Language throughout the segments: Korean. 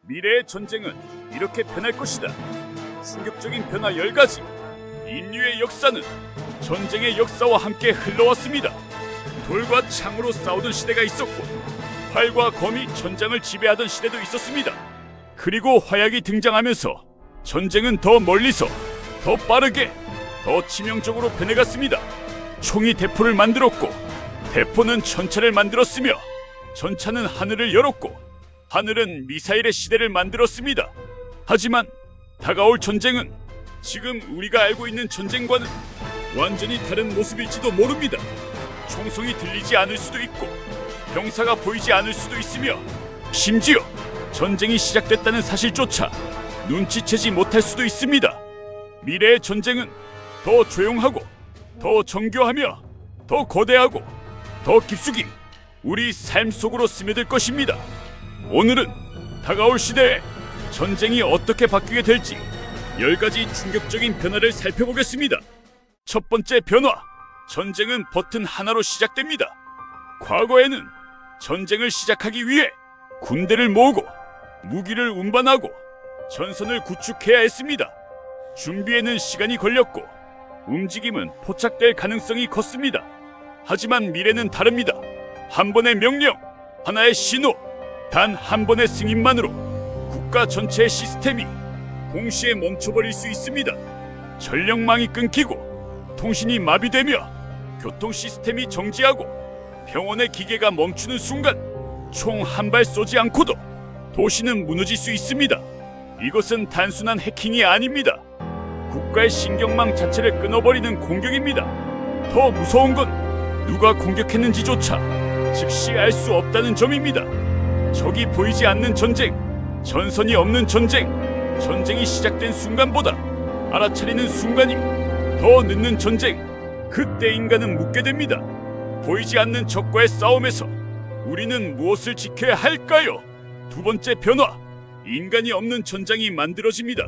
미래의 전쟁은 이렇게 변할 것이다. 충격적인 변화 10가지. 인류의 역사는 전쟁의 역사와 함께 흘러왔습니다. 돌과 창으로 싸우던 시대가 있었고, 활과 검이 전장을 지배하던 시대도 있었습니다. 그리고 화약이 등장하면서 전쟁은 더 멀리서 더 빠르게 더 치명적으로 변해갔습니다. 총이 대포를 만들었고, 대포는 전차를 만들었으며, 전차는 하늘을 열었고, 하늘은 미사일의 시대를 만들었습니다. 하지만 다가올 전쟁은 지금 우리가 알고 있는 전쟁과는 완전히 다른 모습일지도 모릅니다. 총성이 들리지 않을 수도 있고, 병사가 보이지 않을 수도 있으며, 심지어 전쟁이 시작됐다는 사실조차 눈치채지 못할 수도 있습니다. 미래의 전쟁은 더 조용하고, 더 정교하며, 더 거대하고, 더 깊숙이 우리 삶 속으로 스며들 것입니다. 오늘은 다가올 시대에 전쟁이 어떻게 바뀌게 될지 10가지 충격적인 변화를 살펴보겠습니다. 첫 번째 변화, 전쟁은 버튼 하나로 시작됩니다. 과거에는 전쟁을 시작하기 위해 군대를 모으고 무기를 운반하고 전선을 구축해야 했습니다. 준비에는 시간이 걸렸고 움직임은 포착될 가능성이 컸습니다. 하지만 미래는 다릅니다. 한 번의 명령, 하나의 신호, 단 한 번의 승인만으로 국가 전체의 시스템이 동시에 멈춰버릴 수 있습니다. 전력망이 끊기고 통신이 마비되며 교통 시스템이 정지하고 병원의 기계가 멈추는 순간 총 한 발 쏘지 않고도 도시는 무너질 수 있습니다. 이것은 단순한 해킹이 아닙니다. 국가의 신경망 자체를 끊어버리는 공격입니다. 더 무서운 건 누가 공격했는지조차 즉시 알 수 없다는 점입니다. 적이 보이지 않는 전쟁, 전선이 없는 전쟁, 전쟁이 시작된 순간보다 알아차리는 순간이 더 늦는 전쟁, 그때 인간은 묻게 됩니다. 보이지 않는 적과의 싸움에서 우리는 무엇을 지켜야 할까요? 두 번째 변화, 인간이 없는 전장이 만들어집니다.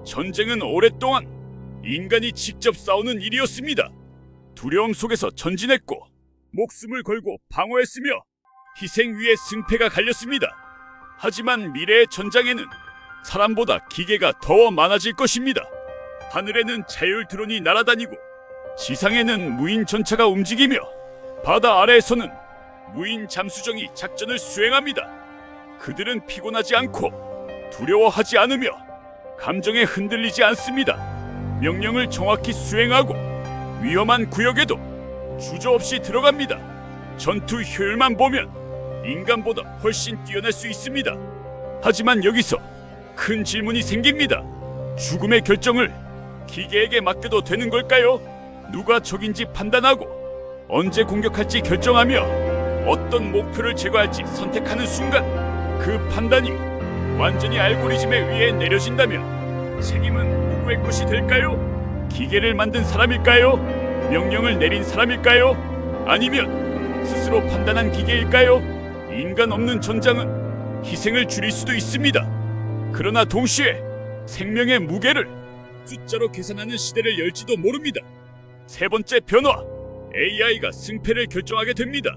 전쟁은 오랫동안 인간이 직접 싸우는 일이었습니다. 두려움 속에서 전진했고 목숨을 걸고 방어했으며 희생 위에 승패가 갈렸습니다. 하지만 미래의 전장에는 사람보다 기계가 더 많아질 것입니다. 하늘에는 자율 드론이 날아다니고 지상에는 무인 전차가 움직이며 바다 아래에서는 무인 잠수정이 작전을 수행합니다. 그들은 피곤하지 않고 두려워하지 않으며 감정에 흔들리지 않습니다. 명령을 정확히 수행하고 위험한 구역에도 주저없이 들어갑니다. 전투 효율만 보면 인간보다 훨씬 뛰어날 수 있습니다. 하지만 여기서 큰 질문이 생깁니다. 죽음의 결정을 기계에게 맡겨도 되는 걸까요? 누가 적인지 판단하고 언제 공격할지 결정하며 어떤 목표를 제거할지 선택하는 순간 그 판단이 완전히 알고리즘에 의해 내려진다면 책임은 누구의 것이 될까요? 기계를 만든 사람일까요? 명령을 내린 사람일까요? 아니면 스스로 판단한 기계일까요? 인간 없는 전장은 희생을 줄일 수도 있습니다. 그러나 동시에 생명의 무게를 숫자로 계산하는 시대를 열지도 모릅니다. 세 번째 변화, AI가 승패를 결정하게 됩니다.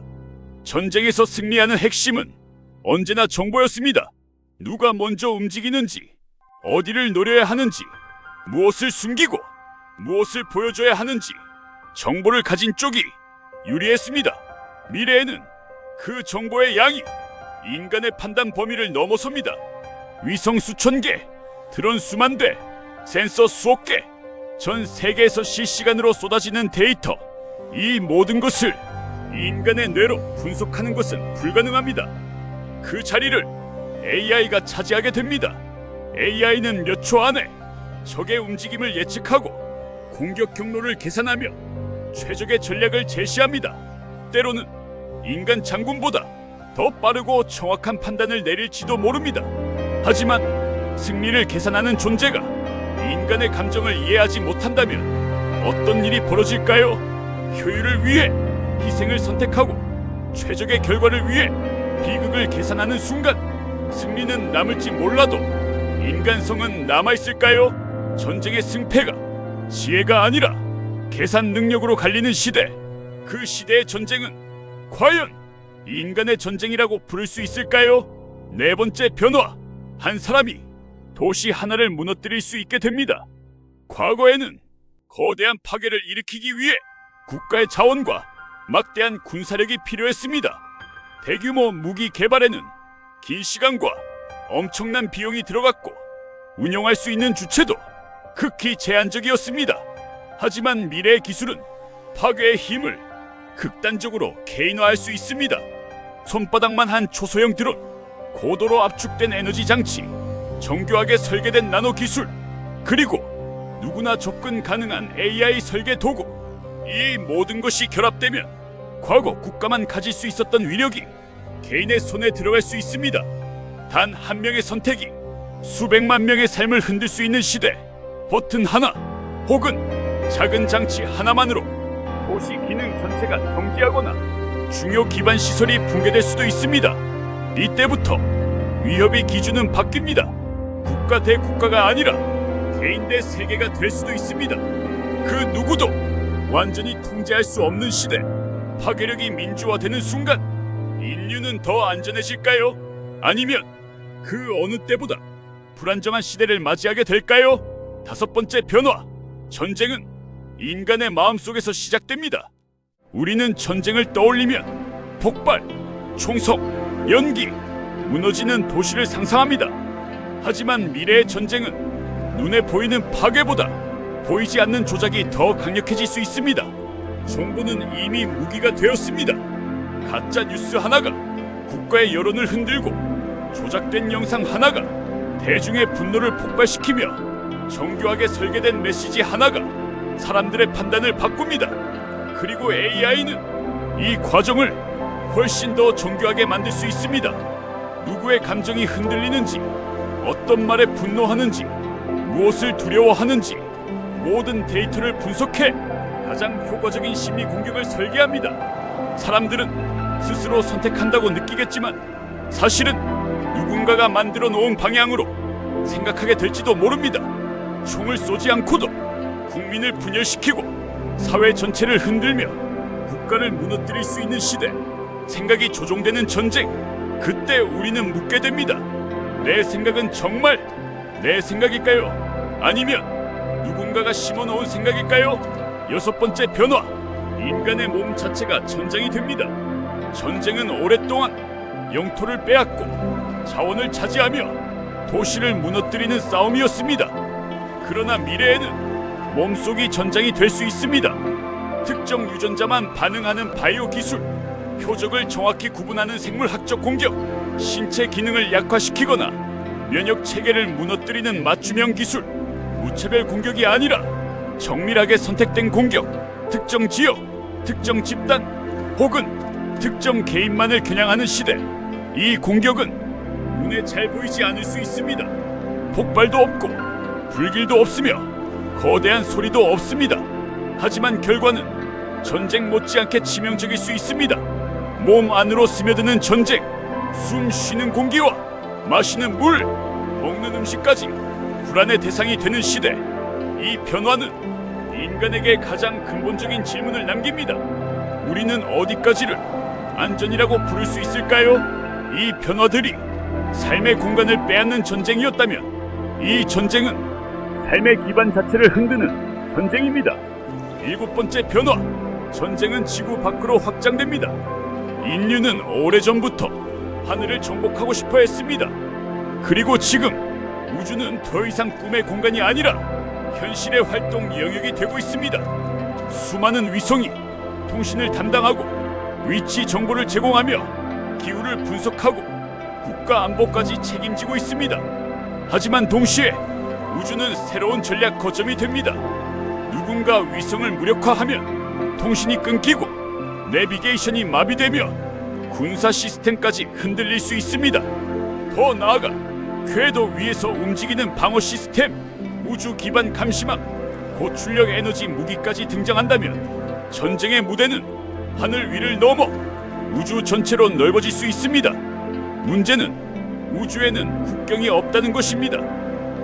전쟁에서 승리하는 핵심은 언제나 정보였습니다. 누가 먼저 움직이는지, 어디를 노려야 하는지, 무엇을 숨기고 무엇을 보여줘야 하는지 정보를 가진 쪽이 유리했습니다. 미래에는 그 정보의 양이 인간의 판단 범위를 넘어섭니다. 위성 수천 개, 드론 수만 대, 센서 수억 개, 전 세계에서 실시간으로 쏟아지는 데이터, 이 모든 것을 인간의 뇌로 분석하는 것은 불가능합니다. 그 자리를 AI가 차지하게 됩니다. AI는 몇 초 안에 적의 움직임을 예측하고 공격 경로를 계산하며 최적의 전략을 제시합니다. 때로는 인간 장군보다 더 빠르고 정확한 판단을 내릴지도 모릅니다. 하지만 승리를 계산하는 존재가 인간의 감정을 이해하지 못한다면 어떤 일이 벌어질까요? 효율을 위해 희생을 선택하고 최적의 결과를 위해 비극을 계산하는 순간 승리는 남을지 몰라도 인간성은 남아있을까요? 전쟁의 승패가 지혜가 아니라 계산 능력으로 갈리는 시대, 그 시대의 전쟁은 과연 인간의 전쟁이라고 부를 수 있을까요? 네 번째 변화, 한 사람이 도시 하나를 무너뜨릴 수 있게 됩니다. 과거에는 거대한 파괴를 일으키기 위해 국가의 자원과 막대한 군사력이 필요했습니다. 대규모 무기 개발에는 긴 시간과 엄청난 비용이 들어갔고 운영할 수 있는 주체도 극히 제한적이었습니다. 하지만 미래의 기술은 파괴의 힘을 극단적으로 개인화할 수 있습니다. 손바닥만 한 초소형 드론, 고도로 압축된 에너지 장치, 정교하게 설계된 나노 기술, 그리고 누구나 접근 가능한 AI 설계 도구, 이 모든 것이 결합되면 과거 국가만 가질 수 있었던 위력이 개인의 손에 들어갈 수 있습니다. 단 한 명의 선택이 수백만 명의 삶을 흔들 수 있는 시대. 버튼 하나 혹은 작은 장치 하나만으로 도시 기능 전체가 정지하거나 중요 기반 시설이 붕괴될 수도 있습니다. 이때부터 위협의 기준은 바뀝니다. 국가 대 국가가 아니라 개인 대 세계가 될 수도 있습니다. 그 누구도 완전히 통제할 수 없는 시대. 파괴력이 민주화되는 순간 인류는 더 안전해질까요? 아니면 그 어느 때보다 불안정한 시대를 맞이하게 될까요? 다섯 번째 변화. 전쟁은 인간의 마음속에서 시작됩니다. 우리는 전쟁을 떠올리면 폭발, 총성, 연기, 무너지는 도시를 상상합니다. 하지만 미래의 전쟁은 눈에 보이는 파괴보다 보이지 않는 조작이 더 강력해질 수 있습니다. 정보는 이미 무기가 되었습니다. 가짜 뉴스 하나가 국가의 여론을 흔들고 조작된 영상 하나가 대중의 분노를 폭발시키며 정교하게 설계된 메시지 하나가 사람들의 판단을 바꿉니다. 그리고 AI는 이 과정을 훨씬 더 정교하게 만들 수 있습니다. 누구의 감정이 흔들리는지, 어떤 말에 분노하는지, 무엇을 두려워하는지 모든 데이터를 분석해 가장 효과적인 심리 공격을 설계합니다. 사람들은 스스로 선택한다고 느끼겠지만 사실은 누군가가 만들어 놓은 방향으로 생각하게 될지도 모릅니다. 총을 쏘지 않고도 국민을 분열시키고 사회 전체를 흔들며 국가를 무너뜨릴 수 있는 시대. 생각이 조종되는 전쟁. 그때 우리는 묻게 됩니다. 내 생각은 정말 내 생각일까요? 아니면 누군가가 심어놓은 생각일까요? 여섯 번째 변화. 인간의 몸 자체가 전쟁이 됩니다. 전쟁은 오랫동안 영토를 빼앗고 자원을 차지하며 도시를 무너뜨리는 싸움이었습니다. 그러나 미래에는 몸속이 전장이 될 수 있습니다. 특정 유전자만 반응하는 바이오 기술, 표적을 정확히 구분하는 생물학적 공격, 신체 기능을 약화시키거나 면역 체계를 무너뜨리는 맞춤형 기술, 무차별 공격이 아니라 정밀하게 선택된 공격, 특정 지역, 특정 집단 혹은 특정 개인만을 겨냥하는 시대. 이 공격은 눈에 잘 보이지 않을 수 있습니다. 폭발도 없고 불길도 없으며 거대한 소리도 없습니다. 하지만 결과는 전쟁 못지않게 치명적일 수 있습니다. 몸 안으로 스며드는 전쟁, 숨 쉬는 공기와 마시는 물, 먹는 음식까지 불안의 대상이 되는 시대. 이 변화는 인간에게 가장 근본적인 질문을 남깁니다. 우리는 어디까지를 안전이라고 부를 수 있을까요? 이 변화들이 삶의 공간을 빼앗는 전쟁이었다면 이 전쟁은 삶의 기반 자체를 흔드는 전쟁입니다. 일곱 번째 변화. 전쟁은 지구 밖으로 확장됩니다. 인류는 오래전부터 하늘을 정복하고 싶어 했습니다. 그리고 지금 우주는 더 이상 꿈의 공간이 아니라 현실의 활동 영역이 되고 있습니다. 수많은 위성이 통신을 담당하고 위치 정보를 제공하며 기후를 분석하고 국가 안보까지 책임지고 있습니다. 하지만 동시에 우주는 새로운 전략 거점이 됩니다. 누군가 위성을 무력화하면 통신이 끊기고 내비게이션이 마비되며 군사 시스템까지 흔들릴 수 있습니다. 더 나아가 궤도 위에서 움직이는 방어 시스템, 우주 기반 감시망, 고출력 에너지 무기까지 등장한다면 전쟁의 무대는 하늘 위를 넘어 우주 전체로 넓어질 수 있습니다. 문제는 우주에는 국경이 없다는 것입니다.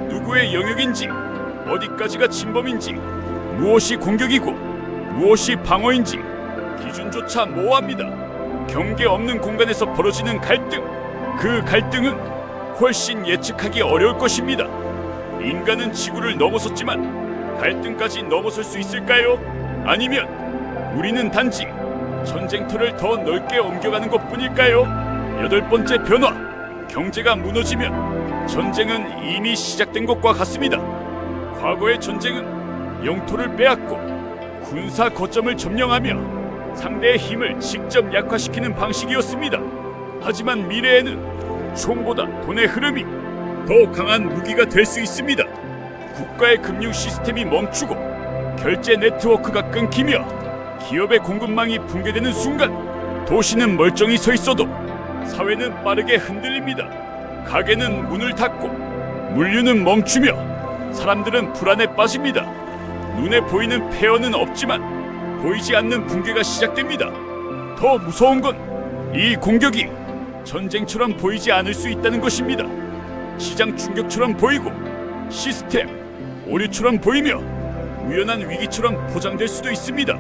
누구의 영역인지, 어디까지가 침범인지, 무엇이 공격이고 무엇이 방어인지 기준조차 모호합니다. 경계 없는 공간에서 벌어지는 갈등, 그 갈등은 훨씬 예측하기 어려울 것입니다. 인간은 지구를 넘어섰지만 갈등까지 넘어설 수 있을까요? 아니면 우리는 단지 전쟁터를 더 넓게 옮겨가는 것뿐일까요? 여덟 번째 변화, 경제가 무너지면 전쟁은 이미 시작된 것과 같습니다. 과거의 전쟁은 영토를 빼앗고 군사 거점을 점령하며 상대의 힘을 직접 약화시키는 방식이었습니다. 하지만 미래에는 총보다 돈의 흐름이 더 강한 무기가 될 수 있습니다. 국가의 금융 시스템이 멈추고 결제 네트워크가 끊기며 기업의 공급망이 붕괴되는 순간 도시는 멀쩡히 서 있어도 사회는 빠르게 흔들립니다. 가게는 문을 닫고 물류는 멈추며 사람들은 불안에 빠집니다. 눈에 보이는 폐허는 없지만 보이지 않는 붕괴가 시작됩니다. 더 무서운 건 이 공격이 전쟁처럼 보이지 않을 수 있다는 것입니다. 시장 충격처럼 보이고 시스템 오류처럼 보이며 우연한 위기처럼 포장될 수도 있습니다.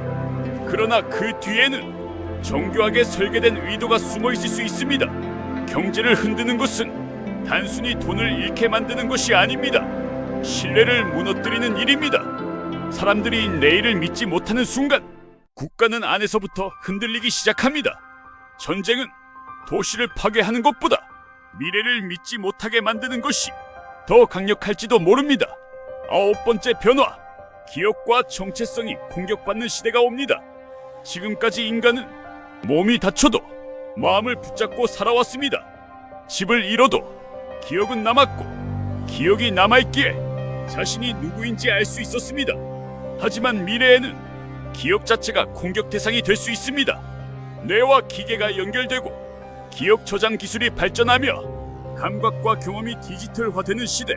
그러나 그 뒤에는 정교하게 설계된 의도가 숨어 있을 수 있습니다. 경제를 흔드는 것은 단순히 돈을 잃게 만드는 것이 아닙니다. 신뢰를 무너뜨리는 일입니다. 사람들이 내일을 믿지 못하는 순간 국가는 안에서부터 흔들리기 시작합니다. 전쟁은 도시를 파괴하는 것보다 미래를 믿지 못하게 만드는 것이 더 강력할지도 모릅니다. 아홉 번째 변화, 기업과 정체성이 공격받는 시대가 옵니다. 지금까지 인간은 몸이 다쳐도 마음을 붙잡고 살아왔습니다. 집을 잃어도 기억은 남았고 기억이 남아있기에 자신이 누구인지 알 수 있었습니다. 하지만 미래에는 기억 자체가 공격 대상이 될 수 있습니다. 뇌와 기계가 연결되고 기억 저장 기술이 발전하며 감각과 경험이 디지털화되는 시대.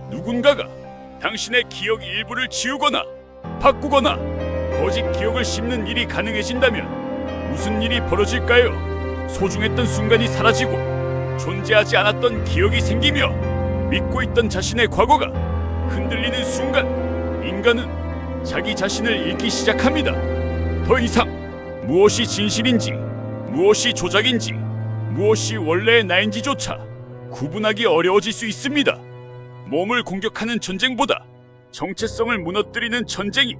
누군가가 당신의 기억 일부를 지우거나 바꾸거나 거짓 기억을 심는 일이 가능해진다면 무슨 일이 벌어질까요? 소중했던 순간이 사라지고 존재하지 않았던 기억이 생기며 믿고 있던 자신의 과거가 흔들리는 순간 인간은 자기 자신을 잃기 시작합니다. 더 이상 무엇이 진실인지, 무엇이 조작인지, 무엇이 원래의 나인지조차 구분하기 어려워질 수 있습니다. 몸을 공격하는 전쟁보다 정체성을 무너뜨리는 전쟁이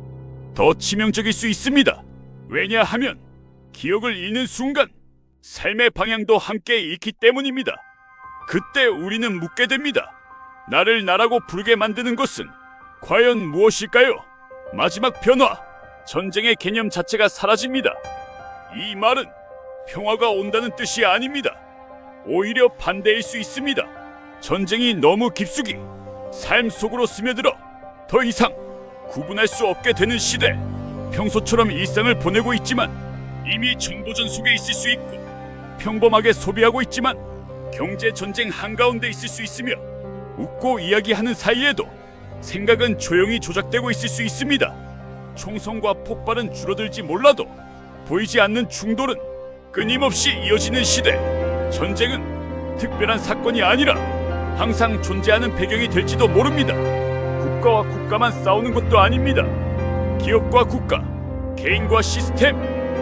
더 치명적일 수 있습니다. 왜냐하면 기억을 잃는 순간 삶의 방향도 함께 잃기 때문입니다. 그때 우리는 묻게 됩니다. 나를 나라고 부르게 만드는 것은 과연 무엇일까요? 마지막 변화, 전쟁의 개념 자체가 사라집니다. 이 말은 평화가 온다는 뜻이 아닙니다. 오히려 반대일 수 있습니다. 전쟁이 너무 깊숙이 삶 속으로 스며들어 더 이상 구분할 수 없게 되는 시대. 평소처럼 일상을 보내고 있지만 이미 정보전 속에 있을 수 있고 평범하게 소비하고 있지만 경제 전쟁 한가운데 있을 수 있으며 웃고 이야기하는 사이에도 생각은 조용히 조작되고 있을 수 있습니다. 총성과 폭발은 줄어들지 몰라도 보이지 않는 충돌은 끊임없이 이어지는 시대. 전쟁은 특별한 사건이 아니라 항상 존재하는 배경이 될지도 모릅니다. 국가와 국가만 싸우는 것도 아닙니다. 기업과 국가, 개인과 시스템,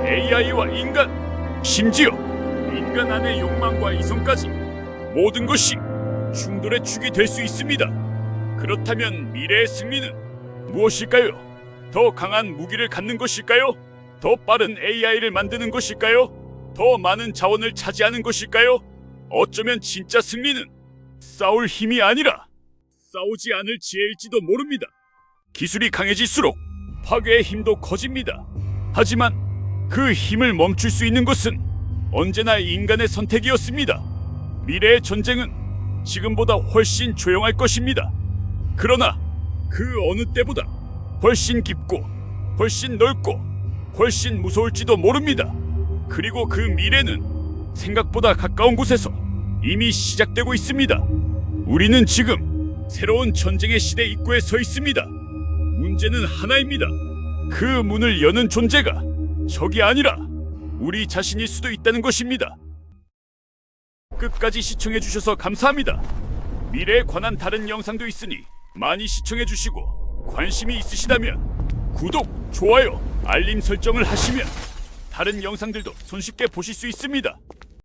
AI와 인간, 심지어 인간 안의 욕망과 이성까지 모든 것이 충돌의 축이 될 수 있습니다. 그렇다면 미래의 승리는 무엇일까요? 더 강한 무기를 갖는 것일까요? 더 빠른 AI를 만드는 것일까요? 더 많은 자원을 차지하는 것일까요? 어쩌면 진짜 승리는 싸울 힘이 아니라 싸우지 않을 지혜일지도 모릅니다. 기술이 강해질수록 파괴의 힘도 커집니다. 하지만 그 힘을 멈출 수 있는 것은 언제나 인간의 선택이었습니다. 미래의 전쟁은 지금보다 훨씬 조용할 것입니다. 그러나 그 어느 때보다 훨씬 깊고 훨씬 넓고 훨씬 무서울지도 모릅니다. 그리고 그 미래는 생각보다 가까운 곳에서 이미 시작되고 있습니다. 우리는 지금 새로운 전쟁의 시대 입구에 서 있습니다. 문제는 하나입니다. 그 문을 여는 존재가 적이 아니라 우리 자신일 수도 있다는 것입니다. 끝까지 시청해주셔서 감사합니다. 미래에 관한 다른 영상도 있으니 많이 시청해주시고 관심이 있으시다면 구독, 좋아요, 알림 설정을 하시면 다른 영상들도 손쉽게 보실 수 있습니다.